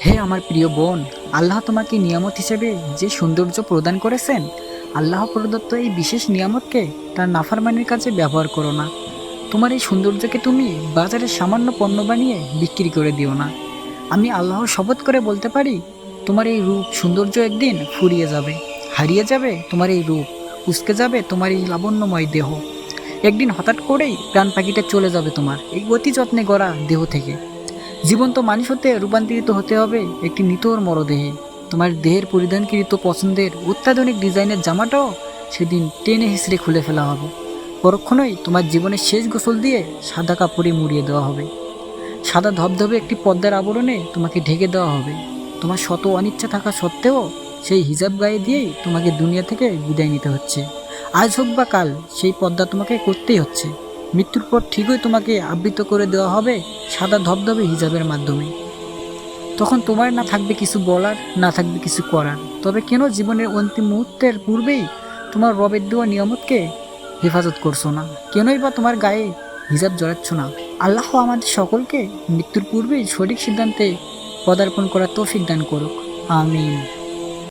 হে আমার প্রিয় বোন, আল্লাহ তোমাকে নিয়ামত হিসেবে যে সৌন্দর্য প্রদান করেছেন, আল্লাহ প্রদত্ত এই বিশেষ নিয়ামতকে তার নাফরমানির কাজে ব্যবহার করো না। তোমার এই সৌন্দর্যকে তুমি বাজারে সামান্য পণ্য বানিয়ে বিক্রি করে দিও না। আমি আল্লাহর শপথ করে বলতে পারি, তোমার এই রূপ সৌন্দর্য একদিন ফুরিয়ে যাবে, হারিয়ে যাবে তোমার এই রূপ, উস্কে যাবে তোমার এই লাবণ্যময় দেহ। একদিন হঠাৎ করেই প্রাণ পাখিটা চলে যাবে তোমার এই অতি যত্নে গড়া দেহ থেকে। জীবন্ত মানুষ হতে রূপান্তরিত হতে হবে একটি নিতর মরদেহে। তোমার দেহের পরিধানকৃত পছন্দের অত্যাধুনিক ডিজাইনের জামাটাও সেদিন টেনে হিসড়ে খুলে ফেলা হবে। পরক্ষণেই তোমার জীবনের শেষ গোসল দিয়ে সাদা কাপড়ে মুড়িয়ে দেওয়া হবে। সাদা ধবধবে একটি পর্দার আবরণে তোমাকে ঢেকে দেওয়া হবে। তোমার শত অনিচ্ছা থাকা সত্ত্বেও সেই হিজাব গায়ে দিয়েই তোমাকে দুনিয়া থেকে বিদায় নিতে হচ্ছে। আজ হোক বা কাল সেই পর্দা তোমাকে করতেই হচ্ছে। মৃত্যুর পর ঠিকই তোমাকে আবৃত করে দেওয়া হবে সাদা ধবধবে হিজাবের মাধ্যমে। তখন তোমার না থাকবে কিছু বলার, না থাকবে কিছু করার। তবে কেন জীবনের অন্তিম মুহূর্তের পূর্বেই তোমার রবের দেওয়া নিয়ামতকে হেফাজত করছো না? কেনই বা তোমার গায়ে হিজাব জড়াচ্ছ না? আল্লাহ আমাদের সকলকে মৃত্যুর পূর্বেই সঠিক সিদ্ধান্তে পদার্পণ করার তৌফিক দান করুক। আমিন।